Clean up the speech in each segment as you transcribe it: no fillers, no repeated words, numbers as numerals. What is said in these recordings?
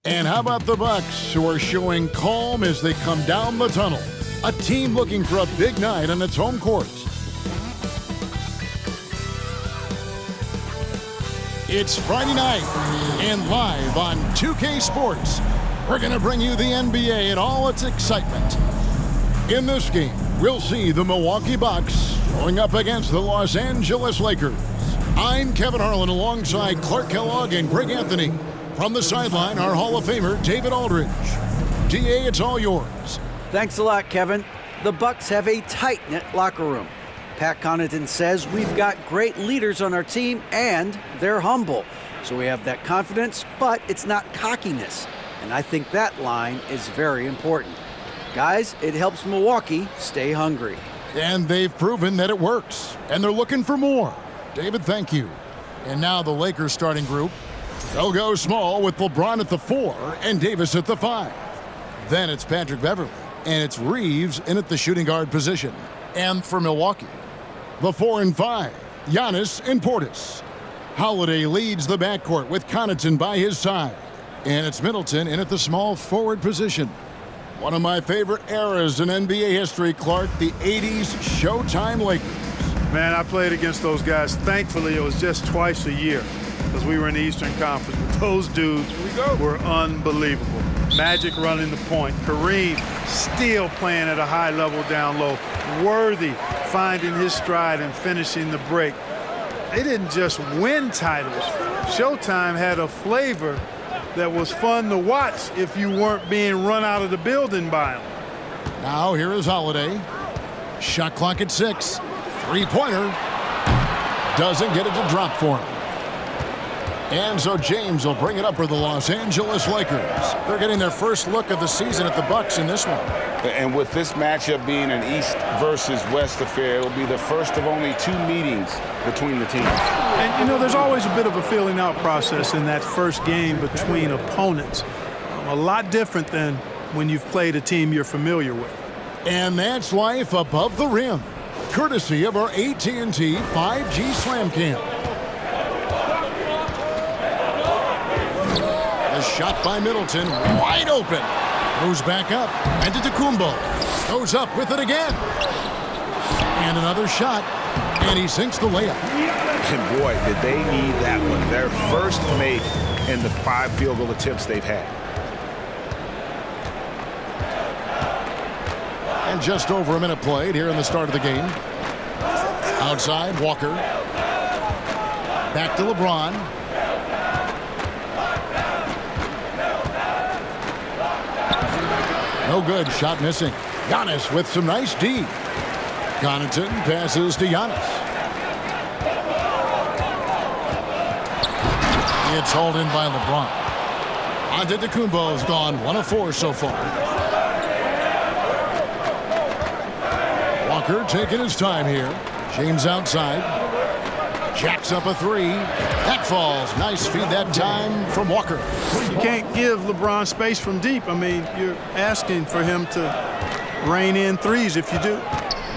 And how about the Bucks, who are showing calm as they come down the tunnel? A team looking for a big night on its home court. It's Friday night, and live on 2K Sports, we're going to bring you the NBA and all its excitement. In this game, we'll see the Milwaukee Bucks going up against the Los Angeles Lakers. I'm Kevin Harlan alongside Clark Kellogg and Greg Anthony. From the sideline, our Hall of Famer, David Aldridge. DA, it's all yours. Thanks a lot, Kevin. The Bucks have a tight-knit locker room. Pat Connaughton says we've got great leaders on our team, and they're humble. So we have that confidence, but it's not cockiness. And I think that line is very important. Guys, it helps Milwaukee stay hungry. And they've proven that it works, and they're looking for more. David, thank you. And now the Lakers starting group. They'll go small with LeBron at the 4 and Davis at the 5. Then it's Patrick Beverley, and it's Reeves in at the shooting guard position. And for Milwaukee, the 4 and 5, Giannis and Portis. Holiday leads the backcourt with Connaughton by his side. And it's Middleton in at the small forward position. One of my favorite eras in NBA history, Clark, the 80s Showtime Lakers. Man, I played against those guys. Thankfully, it was just twice a year because we were in the Eastern Conference. But those dudes were unbelievable. Magic running the point. Kareem still playing at a high level down low. Worthy finding his stride and finishing the break. They didn't just win titles. Showtime had a flavor that was fun to watch if you weren't being run out of the building by them. Now here is Holiday. Shot clock at 6. Three-pointer. Doesn't get it to drop for him. And so James will bring it up for the Los Angeles Lakers. They're getting their first look of the season at the Bucks in this one. And with this matchup being an East versus West affair, it'll be the first of only 2 meetings between the teams. And, you know, there's always a bit of a filling out process in that first game between opponents. A lot different than when you've played a team you're familiar with. And that's life above the rim, courtesy of our AT&T 5G Slam Cam. The shot by Middleton, wide open. Goes back up, and Antetokounmpo goes up with it again. And another shot, and he sinks the layup. And boy, did they need that one. Their first make in the 5 field goal attempts they've had. And just over a minute played here in the start of the game. Outside, Walker. Back to LeBron. No good, shot missing. Giannis with some nice D. Connaughton passes to Giannis. It's hauled in by LeBron. Antetokounmpo has gone 1 of 4 so far. Walker taking his time here. James outside. Jacks up a 3. That falls. Nice feed that time from Walker. You can't give LeBron space from deep. I mean, you're asking for him to rein in threes if you do.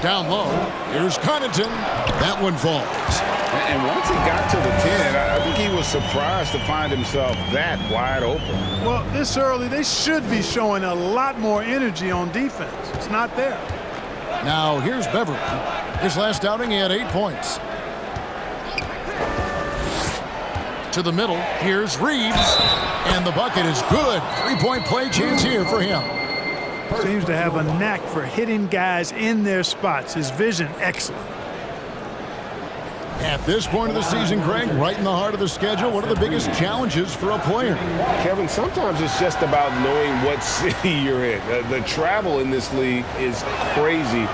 Down low. Here's Connaughton. That one falls. And once he got to the 10, I think he was surprised to find himself that wide open. Well, this early, they should be showing a lot more energy on defense. It's not there. Now, here's Beverley. His last outing, he had 8 points. To the middle, here's Reeves. And the bucket is good. 3-point play chance here for him. Seems to have a knack for hitting guys in their spots. His vision, excellent. At this point of the season, Greg, right in the heart of the schedule, what are the biggest challenges for a player? Kevin, sometimes it's just about knowing what city you're in. The travel in this league is crazy,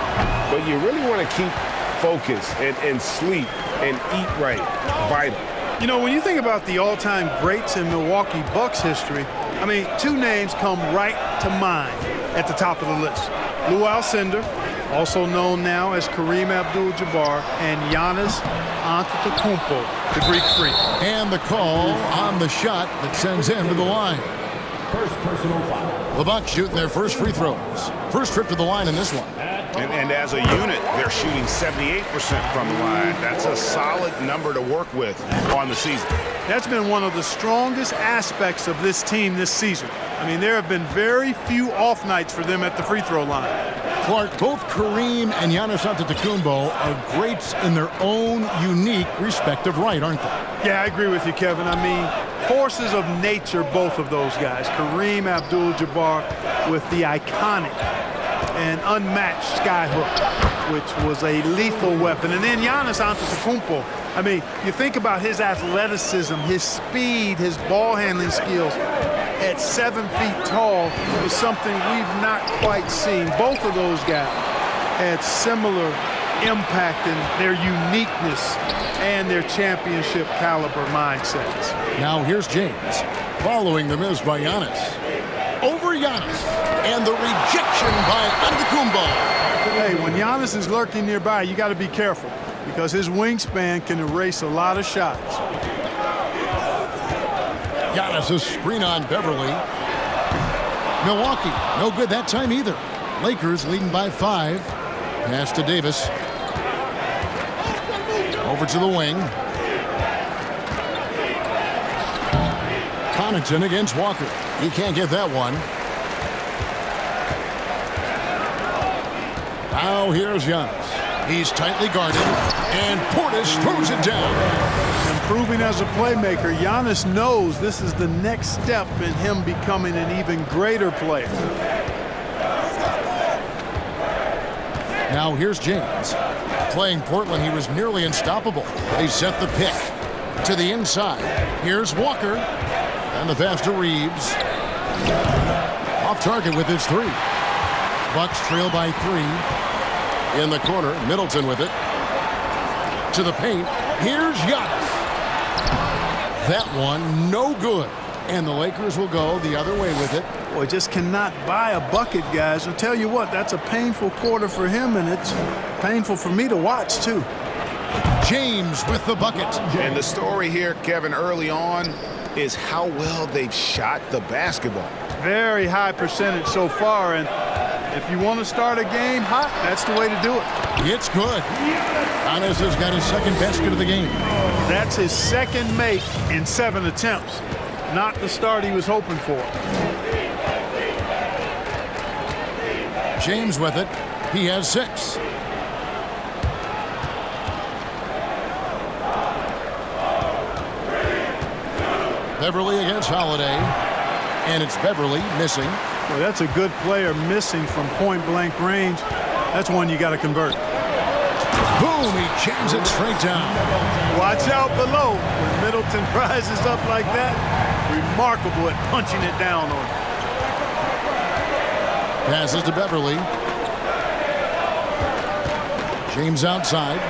but you really want to keep focus and sleep and eat right. Vital. You know, when you think about the all-time greats in Milwaukee Bucks history, I mean, 2 names come right to mind at the top of the list. Lou Alcindor, also known now as Kareem Abdul-Jabbar, and Giannis Antetokounmpo, the Greek Freak. And the call on the shot that sends him to the line. First personal foul. The Bucks shooting their first free throws. First trip to the line in this one. And as a unit, they're shooting 78% from the line. That's a solid number to work with on the season. That's been one of the strongest aspects of this team this season. I mean, there have been very few off nights for them at the free throw line. Clark, both Kareem and Giannis Antetokounmpo are greats in their own unique respective right, aren't they? Yeah, I agree with you, Kevin. I mean, forces of nature, both of those guys. Kareem Abdul-Jabbar with the iconic and unmatched skyhook, which was a lethal weapon. And then Giannis Antetokounmpo. I mean, you think about his athleticism, his speed, his ball handling skills at 7 feet tall is something we've not quite seen. Both of those guys had similar impact in their uniqueness and their championship caliber mindsets. Now here's James following the miss by Giannis. Over Giannis, and the rejection by Antetokounmpo. Hey, when Giannis is lurking nearby, you got to be careful because his wingspan can erase a lot of shots. Giannis' screen on Beverly. Milwaukee, no good that time either. Lakers leading by 5. Pass to Davis. Over to the wing. Connaughton against Walker. He can't get that one. Now here's Giannis. He's tightly guarded, and Portis throws it down. Improving as a playmaker, Giannis knows this is the next step in him becoming an even greater player. Now here's James. Playing Portland, he was nearly unstoppable. They set the pick to the inside. Here's Walker, and the pass to Reeves. Off target with his 3. Bucks trail by 3. In the corner, Middleton with it. To the paint. Here's Giannis. That one, no good. And the Lakers will go the other way with it. Boy, just cannot buy a bucket, guys. I'll tell you what, that's a painful quarter for him, and it's painful for me to watch, too. James with the bucket. And the story here, Kevin, early on is how well they've shot the basketball. Very high percentage so far, and if you want to start a game hot, that's the way to do it. It's good. Giannis has got his second basket of the game. That's his second make in 7 attempts. Not the start he was hoping for. James with it. He has 6. Beverly against Holiday. And it's Beverly missing. Well, that's a good player missing from point-blank range. That's one you got to convert. Boom, he jams it straight down. Watch out below. When Middleton rises up like that, remarkable at punching it down on him. Passes to Beverly. James outside.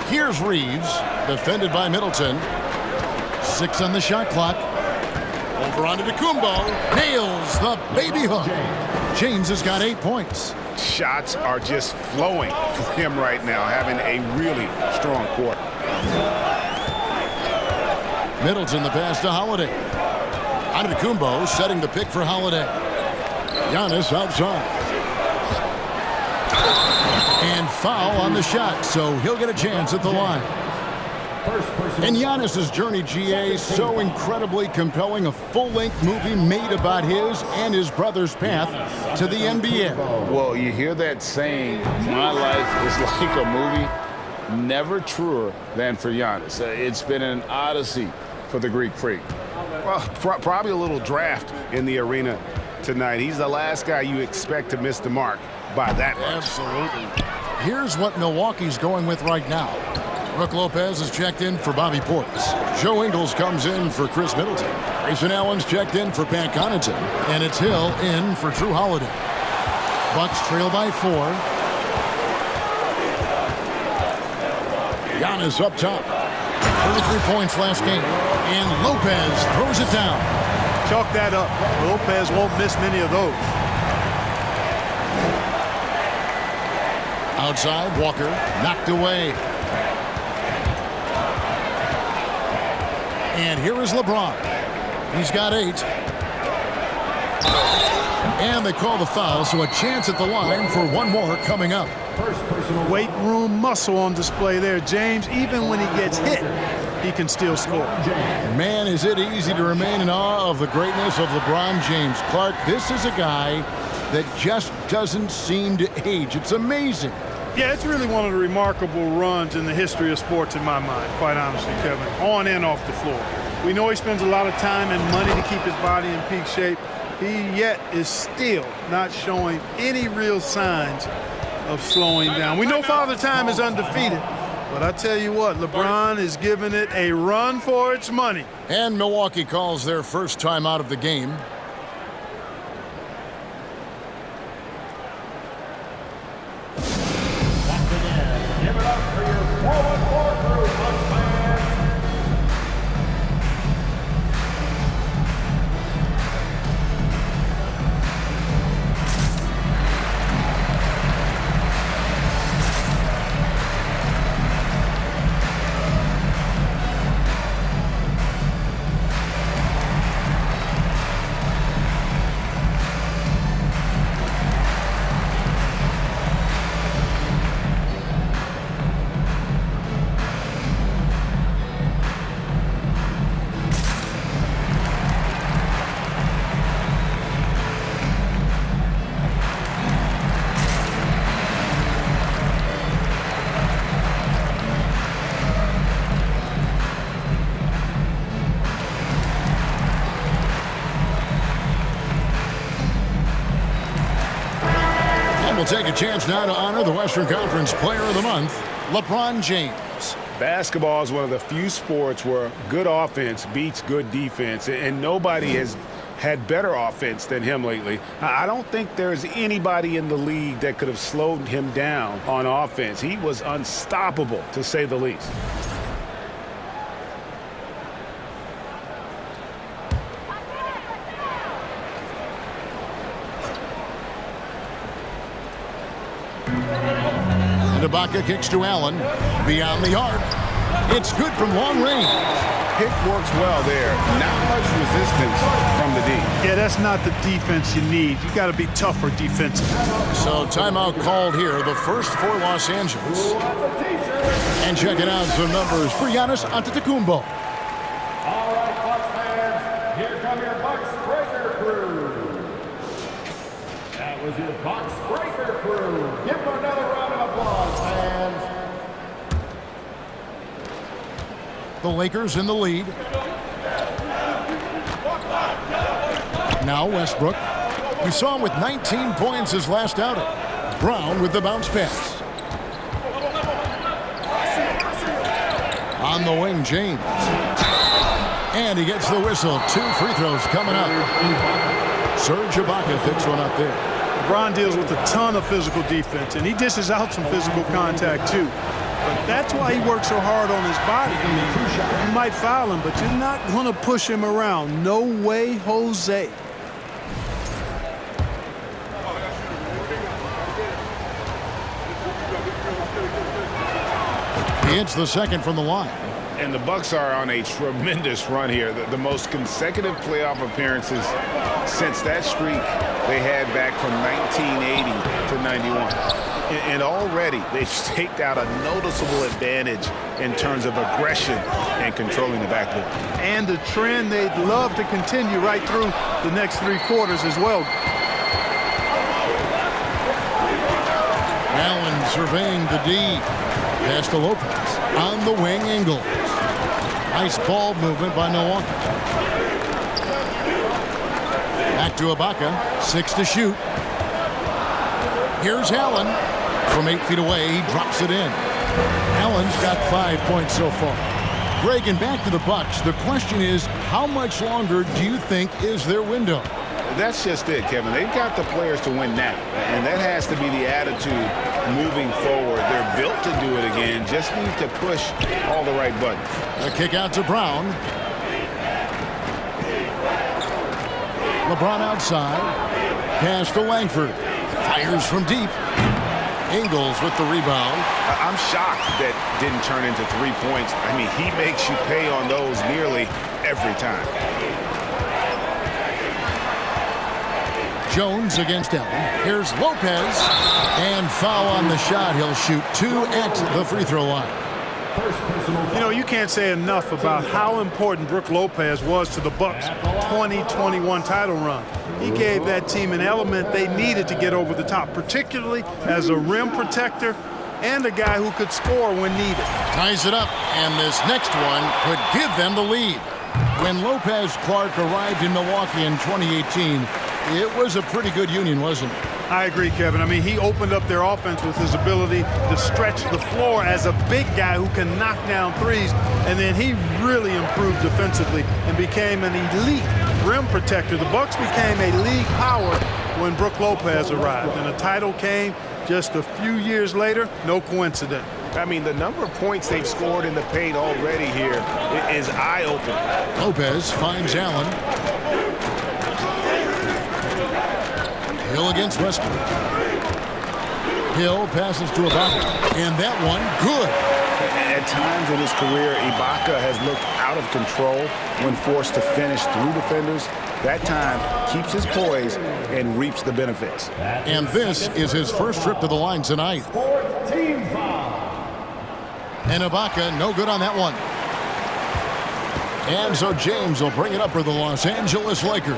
Here's Reeves, defended by Middleton. 6 on the shot clock. Over onto Antetokounmpo. Nails the baby hook. James has got 8 points. Shots are just flowing for him right now, having a really strong quarter. Middleton the pass to Holiday. Antetokounmpo setting the pick for Holiday. Giannis outside. And foul on the shot, so he'll get a chance at the line. And Giannis's journey, GA, so incredibly compelling. A full-length movie made about his and his brother's path to the NBA. Well, you hear that saying, my life is like a movie, never truer than for Giannis. It's been an odyssey for the Greek Freak. Well, probably a little draft in the arena tonight. He's the last guy you expect to miss the mark by that much. Absolutely. Here's what Milwaukee's going with right now. Brook Lopez is checked in for Bobby Portis. Joe Ingles comes in for Chris Middleton. Grayson Allen's checked in for Pat Connaughton. And it's Hill in for Drew Holiday. Bucks trail by 4. Giannis up top. 33 points last game. And Lopez throws it down. Chalk that up. Lopez won't miss many of those. Outside, Walker knocked away. And here is LeBron. He's got 8. And they call the foul, so a chance at the line for one more coming up. Weight room muscle on display there, James. Even when he gets hit, he can still score. Man, is it easy to remain in awe of the greatness of LeBron James. Clark, this is a guy that just doesn't seem to age. It's amazing. Yeah, it's really one of the remarkable runs in the history of sports in my mind, quite honestly, Kevin, on and off the floor. We know he spends a lot of time and money to keep his body in peak shape. He yet is still not showing any real signs of slowing down. We know Father Time is undefeated, but I tell you what, LeBron is giving it a run for its money. And Milwaukee calls their first time out of the game. Give it up for your 4-on-4 crew, Bucks fans. We'll take a chance now to honor the Western Conference Player of the Month, LeBron James. Basketball is one of the few sports where good offense beats good defense, and nobody has had better offense than him lately. I don't think there's anybody in the league that could have slowed him down on offense. He was unstoppable, to say the least. And Ibaka kicks to Allen. Beyond the arc. It's good from long range. Pick works well there. Not much resistance from the D. Yeah, that's not the defense you need. You got to be tougher defensively. So timeout called here, the first for Los Angeles. And checking out some numbers for Giannis Antetokounmpo. All right, Bucks fans, here come your Bucks Breaker crew. That was your Bucks Breaker crew. Give them another round of applause, fans. The Lakers in the lead. Now Westbrook. We saw him with 19 points his last outing. Brown with the bounce pass. On the wing, James. And he gets the whistle. 2 free throws coming up. Serge Ibaka picks one up there. LeBron deals with a ton of physical defense, and he dishes out some physical contact too. But that's why he works so hard on his body. I mean, you might foul him, but you're not going to push him around. No way, Jose. He hits the second from the line. And the Bucks are on a tremendous run here. The most consecutive playoff appearances since that streak they had back from 1980 to 91. And already they've staked out a noticeable advantage in terms of aggression and controlling the backboard. And the trend they'd love to continue right through the next 3 quarters as well. Allen surveying the D. Pass to Lopez. On the wing, Ingles. Nice ball movement by Milwaukee. Back to Ibaka. 6 to shoot. Here's Allen. From 8 feet away, he drops it in. Allen's got 5 points so far. Greg, and back to the Bucks. The question is, how much longer do you think is their window? That's just it, Kevin. They've got the players to win now, and that has to be the attitude moving forward. They're built to do it again, just need to push all the right buttons. A kick out to Brown. LeBron outside. Pass to Langford. Fires from deep. Ingles with the rebound. I'm shocked that didn't turn into 3 points. I mean, he makes you pay on those nearly every time. Jones against Allen. Here's Lopez. And foul on the shot. He'll shoot 2 at the free throw line. You know, you can't say enough about how important Brook Lopez was to the Bucks' 2021 title run. He gave that team an element they needed to get over the top, particularly as a rim protector and a guy who could score when needed. Ties it up, and this next one could give them the lead. When Lopez Clark arrived in Milwaukee in 2018, it was a pretty good union, wasn't it? I agree, Kevin. I mean, he opened up their offense with his ability to stretch the floor as a big guy who can knock down threes, and then he really improved defensively and became an elite rim protector. The Bucks became a league power when Brook Lopez arrived, and a title came just a few years later. No coincidence. I mean, the number of points they've scored in the paint already here is eye-opening. Lopez finds Allen. Hill against Westbrook. Hill passes to Ibaka, and that one good. At times in his career, Ibaka has looked out of control when forced to finish through defenders. That time keeps his poise and reaps the benefits. And this is his first trip to the line tonight. Team foul. And Ibaka, no good on that one. And so James will bring it up for the Los Angeles Lakers.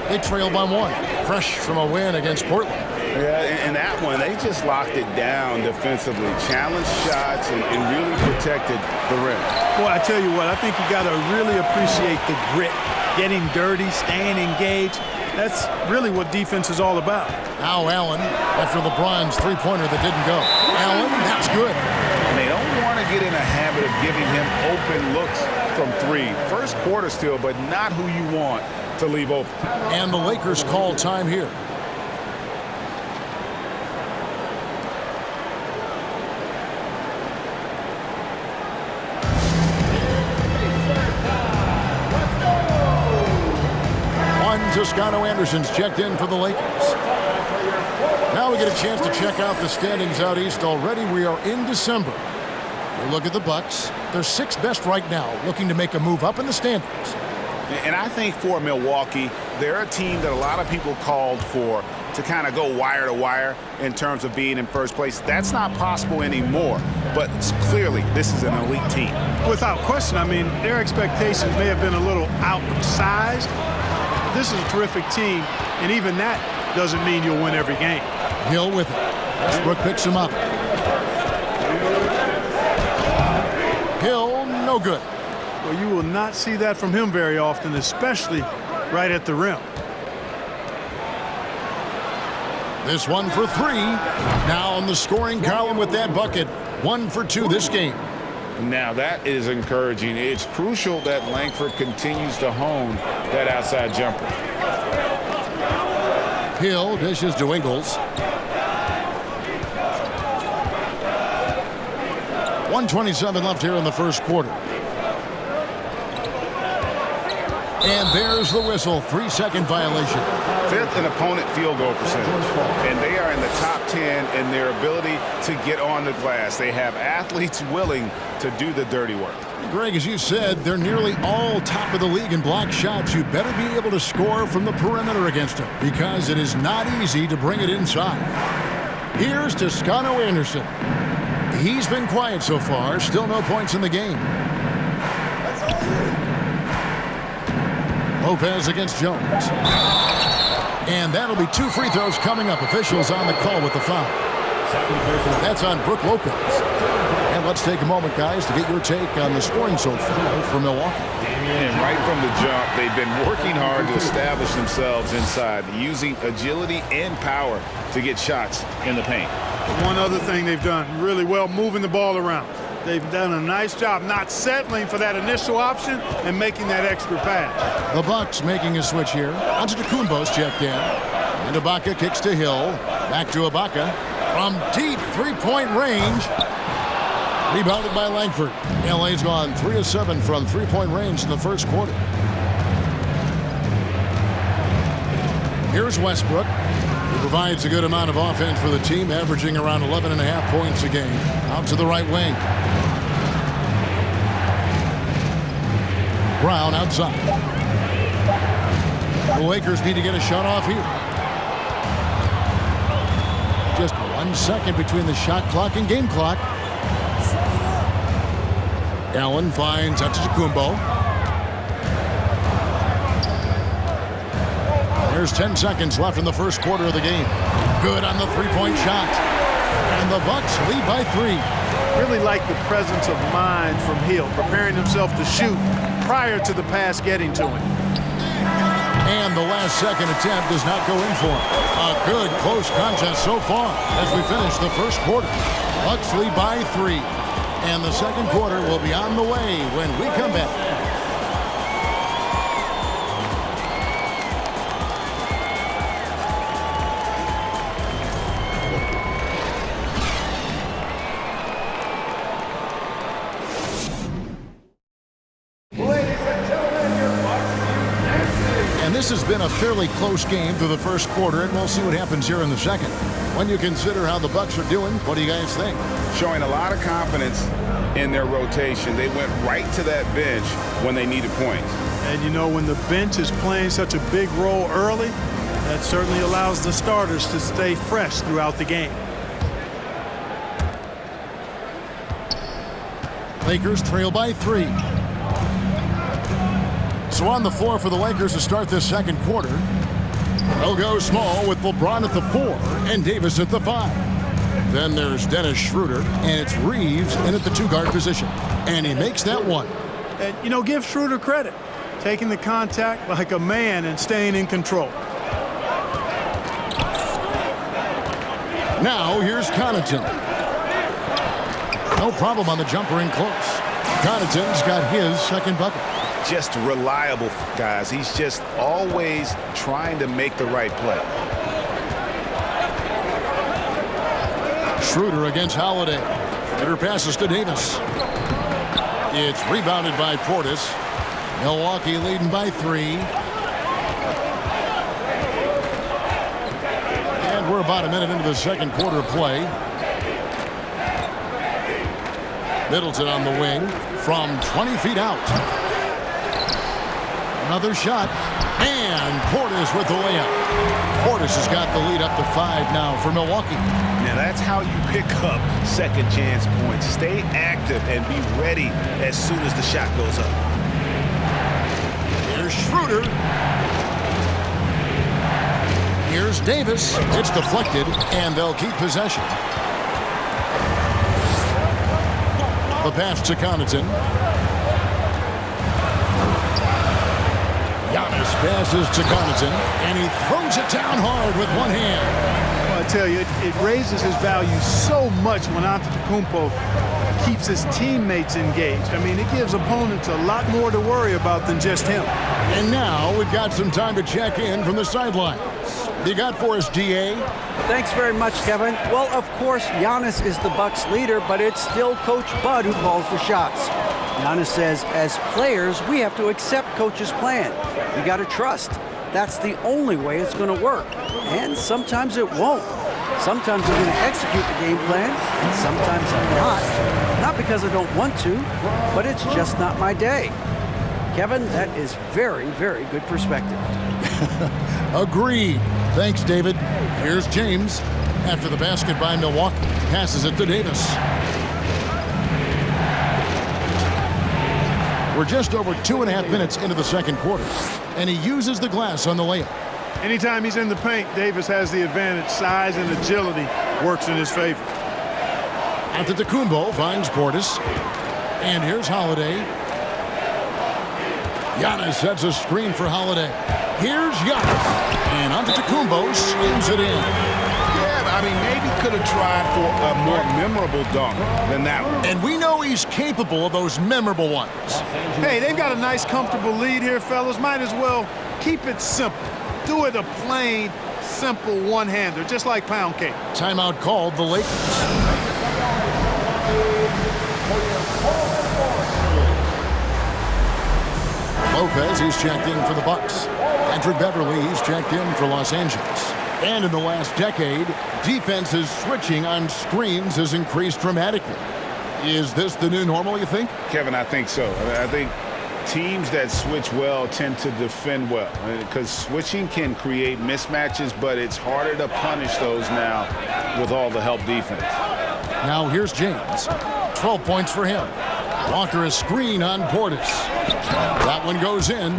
They trail by 1, fresh from a win against Portland. Yeah, and that one, they just locked it down defensively, challenged shots, and really protected the rim. Boy, I tell you what, I think you got to really appreciate the grit, getting dirty, staying engaged. That's really what defense is all about. Now Allen, after LeBron's three-pointer that didn't go. Allen, that's good. And they don't want to get in a habit of giving him open looks from 3. First quarter still, but not who you want to leave open. And the Lakers call time here. Toscano Anderson's checked in for the Lakers. Now we get a chance to check out the standings out east. Already we are in December. We look at the Bucks. They're 6th best right now, looking to make a move up in the standings. And I think for Milwaukee, they're a team that a lot of people called for to kind of go wire to wire in terms of being in first place. That's not possible anymore, but clearly this is an elite team. Without question, I mean, their expectations may have been a little outsized. This is a terrific team, and even that doesn't mean you'll win every game. Hill with it. Westbrook picks him up. Hill, no good. Well, you will not see that from him very often, especially right at the rim. This one for 3. Now on the scoring column with that bucket. 1 for 2 this game. Now that is encouraging. It's crucial that Langford continues to hone that outside jumper. Hill dishes to Ingles. 1:27 left here in the first quarter. And there's the whistle. 3-second violation. 5th in opponent field goal percentage. And they are in the top 10 in their ability to get on the glass. They have athletes willing to do the dirty work. Greg, as you said, they're nearly all top of the league in block shots. You better be able to score from the perimeter against them because it is not easy to bring it inside. Here's Toscano Anderson. He's been quiet so far. Still no points in the game. Lopez against Jones. And that'll be 2 free throws coming up. Officials on the call with the foul. That's on Brook Lopez. And let's take a moment, guys, to get your take on the scoring so far for Milwaukee. And right from the jump, they've been working hard to establish themselves inside, using agility and power to get shots in the paint. One other thing they've done really well, moving the ball around. They've done a nice job not settling for that initial option and making that extra pass. The Bucks making a switch here. Antetokounmpo's checked in. And Ibaka kicks to Hill. Back to Ibaka. From deep three-point range. Rebounded by Langford. LA's gone 3 of 7 from three-point range in the first quarter. Here's Westbrook. He provides a good amount of offense for the team, averaging around 11.5 points a game. Out to the right wing. Brown outside. The Lakers need to get a shot off here. 1 second between the shot clock and game clock. Allen finds Antetokounmpo. There's 10 seconds left in the first quarter of the game. Good on the three-point shot. And the Bucks lead by 3. Really like the presence of mind from Hill, preparing himself to shoot prior to the pass getting to him. And the last second attempt does not go in for him. A good close contest so far as we finish the first quarter. Bucks lead by 3. And the second quarter will be on the way when we come back. This has been a fairly close game through the first quarter, and we'll see what happens here in the second. When you consider how the Bucks are doing, what do you guys think? Showing a lot of confidence in their rotation. They went right to that bench when they needed points. And you know, when the bench is playing such a big role early, that certainly allows the starters to stay fresh throughout the game. Lakers trail by 3. So on the floor for the Lakers to start this second quarter, they'll go small with LeBron at the 4 and Davis at the 5. Then there's Dennis Schroeder, and it's Reeves in at the 2-guard position. And he makes that one. And, you know, give Schroeder credit. Taking the contact like a man and staying in control. Now here's Connaughton. No problem on the jumper in close. Connaughton's got his second bucket. Just reliable, guys. He's just always trying to make the right play. Schroeder against Holiday. Hitter passes to Davis. It's rebounded by Portis. Milwaukee leading by 3. And we're about a minute into the second quarter of play. Middleton on the wing from 20 feet out. Another shot, and Portis with the layup. Portis has got the lead up to 5 now for Milwaukee. Now that's how you pick up second chance points. Stay active and be ready as soon as the shot goes up. Here's Schroeder. Here's Davis. It's deflected, and they'll keep possession. The pass to Connaughton. Giannis passes to Connaughton, and he throws it down hard with one hand. Well, I tell you, it raises his value so much when Antetokounmpo keeps his teammates engaged. I mean, it gives opponents a lot more to worry about than just him. And now we've got some time to check in from the sidelines. You got for us, DA? Thanks very much, Kevin. Well, of course, Giannis is the Bucks leader, but it's still Coach Bud who calls the shots. Giannis says, as players, we have to accept Coach's plan. We got to trust. That's the only way it's going to work. And sometimes it won't. Sometimes I'm going to execute the game plan, and sometimes I'm not. Not because I don't want to, but it's just not my day. Kevin, that is very, very good perspective. Agreed. Thanks, David. Here's James. After the basket by Milwaukee, passes it to Davis. We're just over 2.5 minutes into the second quarter, and he uses the glass on the layup. Anytime he's in the paint, Davis has the advantage. Size and agility works in his favor. Antetokounmpo finds Portis. And here's Holiday. Giannis sets a screen for Holiday. Here's Giannis. And Antetokounmpo slams it in. Yeah, I mean, maybe could have tried for a more memorable dunk than that one. And we know he's capable of those memorable ones. Hey, they've got a nice, comfortable lead here, fellas. Might as well keep it simple. Do it a plain, simple one-hander, just like pound cake. Timeout called the Lakers. Lopez, he's checked in for the Bucks. Patrick Beverly, he's checked in for Los Angeles. And in the last decade, defenses switching on screens has increased dramatically. Is this the new normal, you think? Kevin, I think so. I think Teams that switch well tend to defend well because switching can create mismatches, but it's harder to punish those now with all the help defense. Now here's James. 12 points for him. Walker a screen on Portis. That one goes in.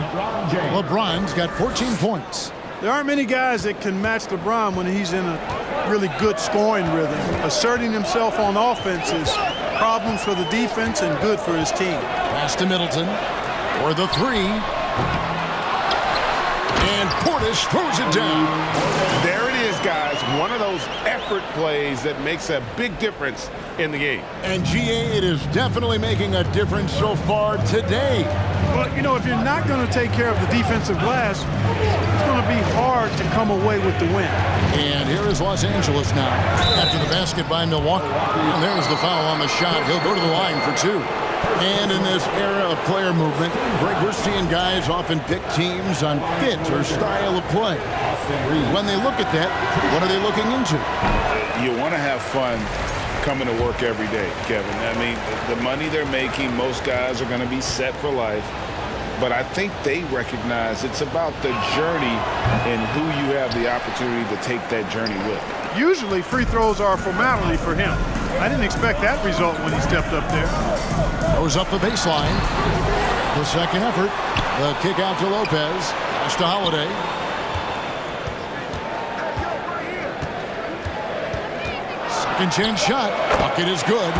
LeBron's got 14 points. There aren't many guys that can match LeBron when he's in a really good scoring rhythm. Asserting himself on offense is problems for the defense and good for his team. Pass to Middleton for the three. And Portis throws it down. There it is, guys. One of those effort plays that makes a big difference in the game. And GA, it is definitely making a difference so far today. But, you know, if you're not going to take care of the defensive glass, it's going to be hard to come away with the win. And here is Los Angeles now after the basket by Milwaukee. And there's the foul on the shot. He'll go to the line for two. And in this era of player movement, Greg, we're seeing guys often pick teams on fit or style of play. When they look at that, what are they looking into? You want to have fun coming to work every day, Kevin. I mean, the money they're making, most guys are going to be set for life. But I think they recognize it's about the journey and who you have the opportunity to take that journey with. Usually free throws are a formality for him. I didn't expect that result when he stepped up there. Goes up the baseline. The second effort. The kick out to Lopez. Pass to Holiday. Second chance shot. Bucket is good.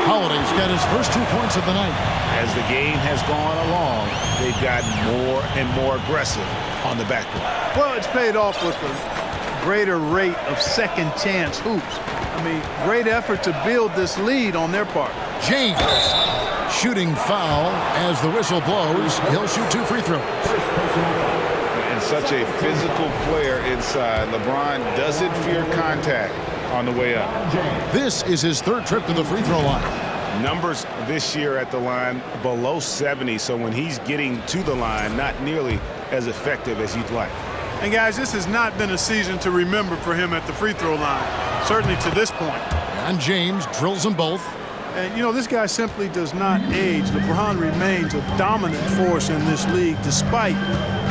Holiday's got his first 2 points of the night. As the game has gone along, they've gotten more and more aggressive on the backboard. Well, it's paid off with a greater rate of second chance hoops. I mean, great effort to build this lead on their part. James. Shooting foul as the whistle blows. He'll shoot 2 free throws. And such a physical player inside, LeBron doesn't fear contact on the way up. This is his third trip to the free throw line. Numbers this year at the line below 70, so when he's getting to the line, not nearly as effective as you'd like. And guys, this has not been a season to remember for him at the free throw line, certainly to this point. And James drills them both. And, you know, this guy simply does not age. LeBron remains a dominant force in this league despite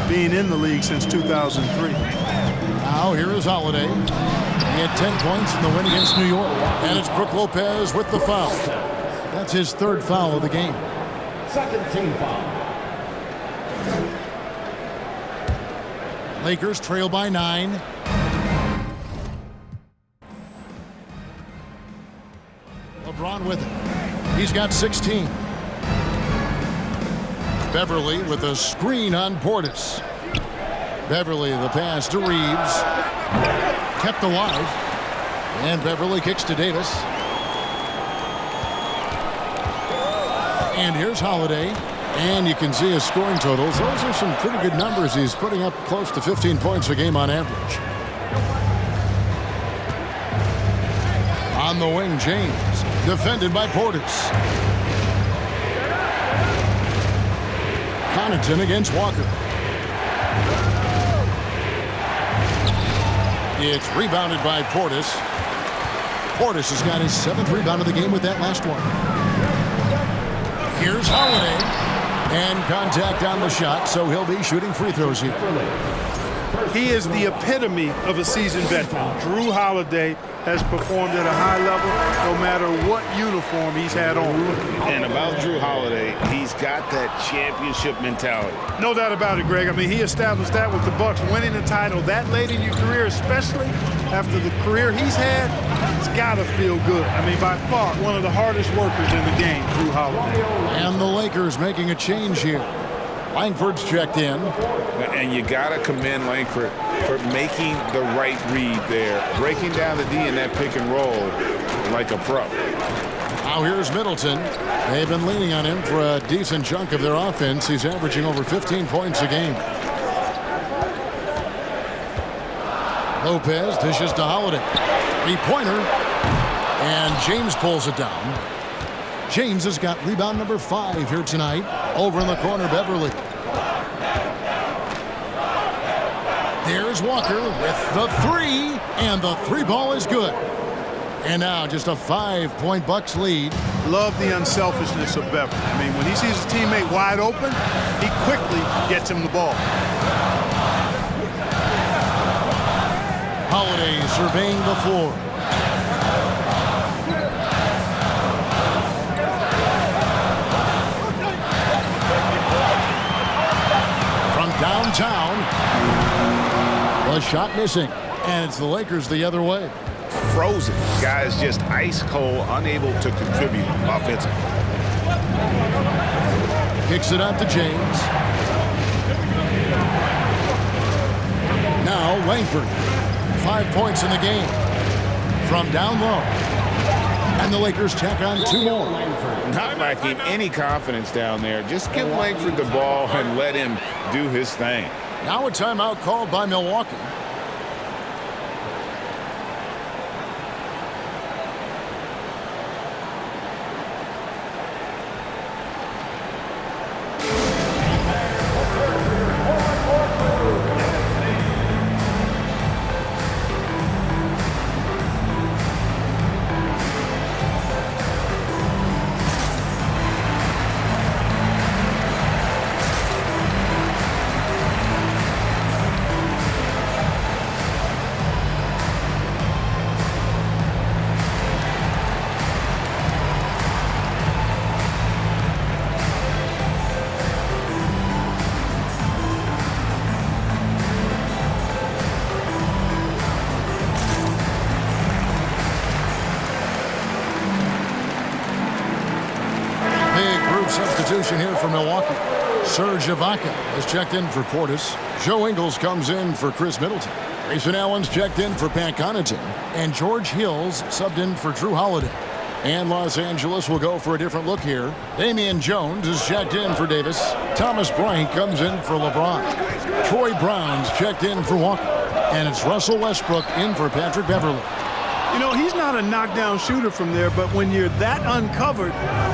being in the league since 2003. Now here is Holiday. He had 10 points in the win against New York. And it's Brook Lopez with the foul. That's his third foul of the game. Second team foul. Lakers trail by 9. LeBron with it. He's got 16. Beverly with a screen on Portis. Beverly the pass to Reeves. Kept alive. And Beverly kicks to Davis. And here's Holiday. And you can see his scoring totals. Those are some pretty good numbers. He's putting up close to 15 points a game on average. On the wing, James. Defended by Portis. Connaughton against Walker. It's rebounded by Portis. Portis has got his 7th rebound of the game with that last one. Here's Holiday. And contact on the shot, so he'll be shooting free throws here. He is the epitome of a seasoned veteran. Jrue Holiday has performed at a high level no matter what uniform he's had on. And about Jrue Holiday, he's got that championship mentality. No doubt about it, Greg. I mean, he established that with the Bucks, winning a title that late in your career, especially after the career he's had. It's got to feel good. I mean, by far, one of the hardest workers in the game, Jrue Holiday. And the Lakers making a change here. Langford's checked in. And you got to commend Langford for making the right read there, breaking down the D in that pick and roll like a pro. Now here's Middleton. They've been leaning on him for a decent chunk of their offense. He's averaging over 15 points a game. Lopez dishes to Holiday. 3-pointer. And James pulls it down. James has got rebound number 5 here tonight. Over in the corner, Beverly. There's Walker with the 3, and the 3 ball is good. And now just a 5-point Bucks lead. Love the unselfishness of Beverly. I mean, when he sees his teammate wide open, he quickly gets him the ball. Holiday surveying the floor. From downtown, the shot missing, and it's the Lakers the other way. Frozen. Guys just ice cold, unable to contribute offensively. Kicks it out to James. Now Langford. 5 points in the game. From down low. And the Lakers tack on 2 more. Not lacking any confidence down there. Just give Langford the ball and let him do his thing. Now a timeout called by Milwaukee. Substitution here for Milwaukee. Serge Ibaka has checked in for Portis. Joe Ingles comes in for Chris Middleton. Grayson Allen's checked in for Pat Connaughton. And George Hills subbed in for Drew Holiday. And Los Angeles will go for a different look here. Damian Jones is checked in for Davis. Thomas Bryant comes in for LeBron. Troy Brown's checked in for Walker. And it's Russell Westbrook in for Patrick Beverly. You know, he's not a knockdown shooter from there, but when you're that uncovered,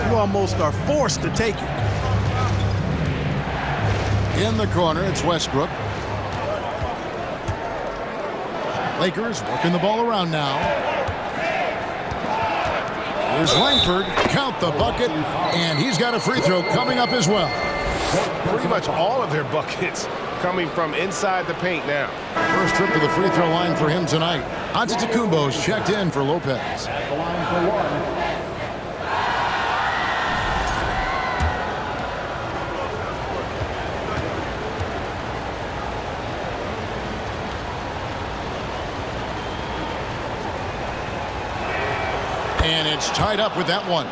you almost are forced to take it. In the corner, it's Westbrook. Lakers working the ball around now. Here's Langford. Count the bucket, and he's got a free throw coming up as well. Pretty much all of their buckets coming from inside the paint now. First trip to the free throw line for him tonight. Antetokounmpo's checked in for Lopez. At the line for one. And it's tied up with that one.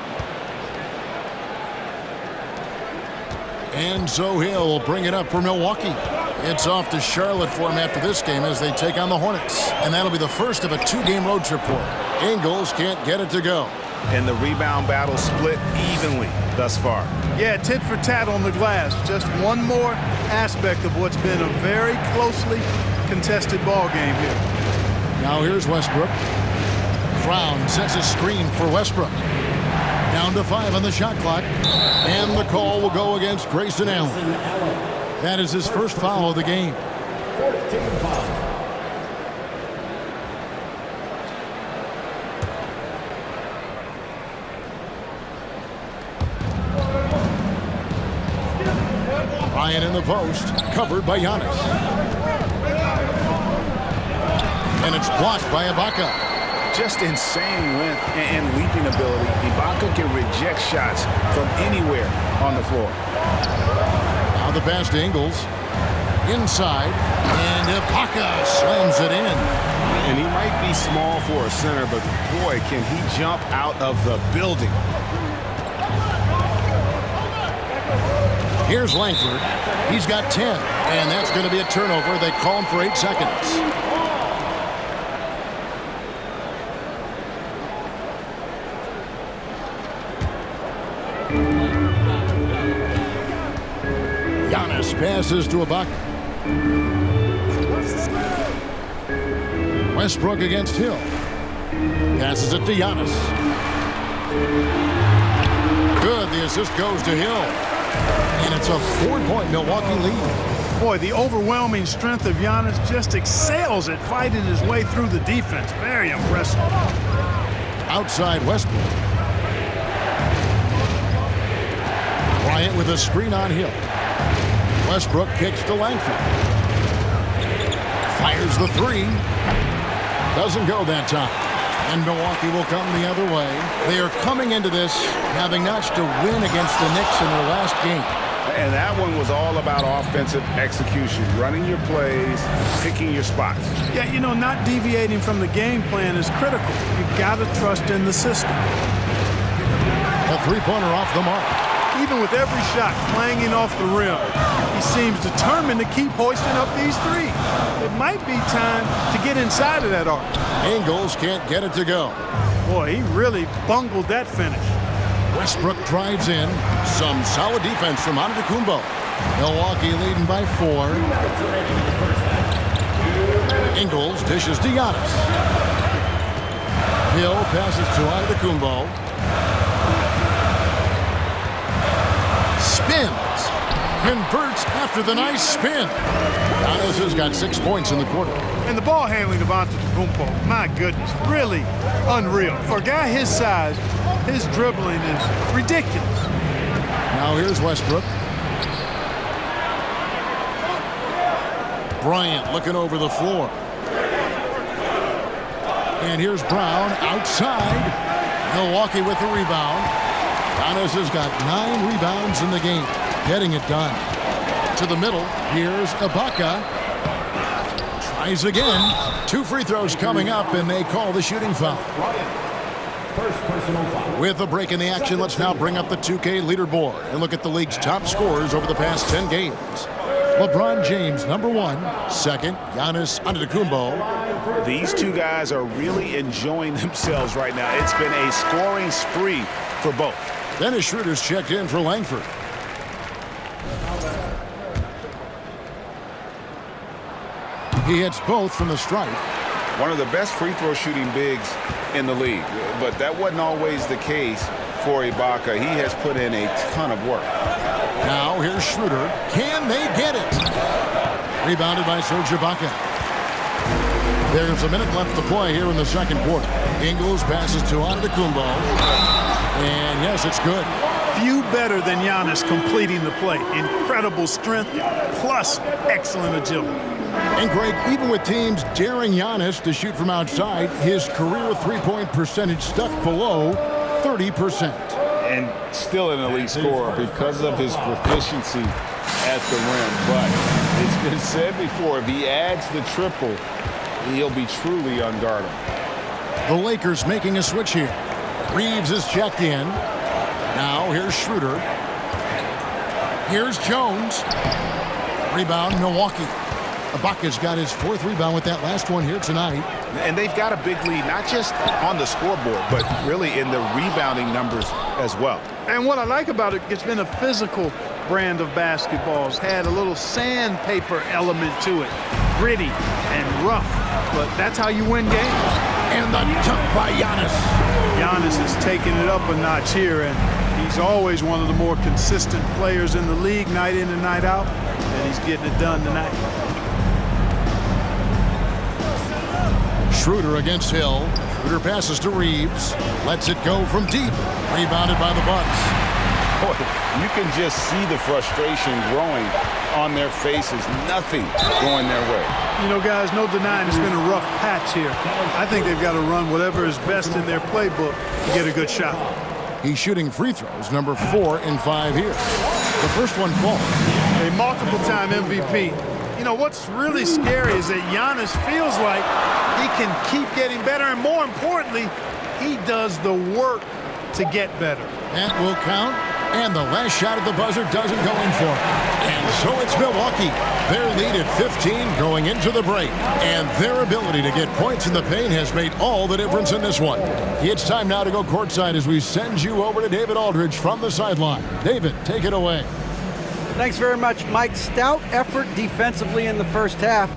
And so he'll bring it up for Milwaukee. It's off to Charlotte for him after this game as they take on the Hornets. And that'll be the first of a 2-game road trip for him. Ingles can't get it to go. And the rebound battle split evenly thus far. Yeah, tit for tat on the glass. Just one more aspect of what's been a very closely contested ball game here. Now here's Westbrook. Brown sets a screen for Westbrook. Down to 5 on the shot clock. And the call will go against Grayson Allen. That is his first foul of the game. 14 foul. Bryant in the post, covered by Giannis. And it's blocked by Ibaka. Just insane length and leaping ability. Ibaka can reject shots from anywhere on the floor. Now the pass to Ingles. Inside. And Ibaka slams it in. And he might be small for a center, but boy, can he jump out of the building. Here's Langford. He's got 10. And that's going to be a turnover. They call him for 8 seconds. Giannis passes to Ibaka. Westbrook against Hill. Passes it to Giannis. Good. The assist goes to Hill. And it's a 4-point Milwaukee lead. Boy, the overwhelming strength of Giannis just excels at fighting his way through the defense. Very impressive. Outside Westbrook. Bryant with a screen on Hill. Westbrook kicks to Langford. Fires the three. Doesn't go that time. And Milwaukee will come the other way. They are coming into this having notched a win against the Knicks in their last game. And that one was all about offensive execution, running your plays, picking your spots. Yeah, you know, not deviating from the game plan is critical. You got to trust in the system. A three-pointer off the mark. Even with every shot clanging off the rim, he seems determined to keep hoisting up these threes. It might be time to get inside of that arc. Ingles can't get it to go. Boy, he really bungled that finish. Westbrook drives in. Some solid defense from Antetokounmpo. Milwaukee leading by 4. Ingles dishes to Giannis. Hill passes to Antetokounmpo. Spins. Converts after the nice spin. Giannis has got 6 points in the quarter. And the ball handling of Antetokounmpo, my goodness, really unreal. For a guy his size, his dribbling is ridiculous. Now here's Westbrook. Bryant looking over the floor. And here's Brown outside. Milwaukee with the rebound. Giannis has got 9 rebounds in the game. Getting it done. To the middle. Here's Ibaka. Tries again. 2 free throws coming up, and they call the shooting foul. First personal foul. With a break in the action, let's now bring up the 2K leaderboard and look at the league's top scorers over the past 10 games. LeBron James, number 1. Second, Giannis Antetokounmpo. These two guys are really enjoying themselves right now. It's been a scoring spree for both. Dennis Schroeder's checked in for Langford. He hits both from the stripe. One of the best free throw shooting bigs in the league, but that wasn't always the case for Ibaka. He has put in a ton of work. Now here's Schroeder. Can they get it? Rebounded by Serge Ibaka. There's a minute left to play here in the second quarter. Ingles passes to Antetokounmpo. And yes, it's good. Few better than Giannis completing the play. Incredible strength plus excellent agility. And Greg, even with teams daring Giannis to shoot from outside, his career three-point percentage stuck below 30%. And still an elite scorer because of his proficiency at the rim. But it's been said before, if he adds the triple, he'll be truly unguardable. The Lakers making a switch here. Reeves is checked in. Now here's Schroeder. Here's Jones. Rebound, Milwaukee. Ibaka's got his 4th rebound with that last one here tonight. And they've got a big lead, not just on the scoreboard, but really in the rebounding numbers as well. And what I like about it, it's been a physical brand of basketball. It's had a little sandpaper element to it. Gritty and rough, but that's how you win games. And the jump by Giannis. Giannis has taken it up a notch here, and he's always one of the more consistent players in the league, night in and night out, and he's getting it done tonight. Schroeder against Hill. Schroeder passes to Reeves. Lets it go from deep. Rebounded by the Bucks. Boy, you can just see the frustration growing on their faces. Nothing going their way. You know, guys, no denying it's been a rough patch here. I think they've got to run whatever is best in their playbook to get a good shot. He's shooting free throws, number 4 and 5 here. The first one falls. A multiple-time MVP. You know, what's really scary is that Giannis feels like he can keep getting better, and more importantly, he does the work to get better. That will count, and the last shot at the buzzer doesn't go in for it. And so it's Milwaukee. Their lead at 15 going into the break, and their ability to get points in the paint has made all the difference in this one. It's time now to go courtside as we send you over to David Aldridge from the sideline. David, take it away. Thanks very much, Mike. Stout effort defensively in the first half.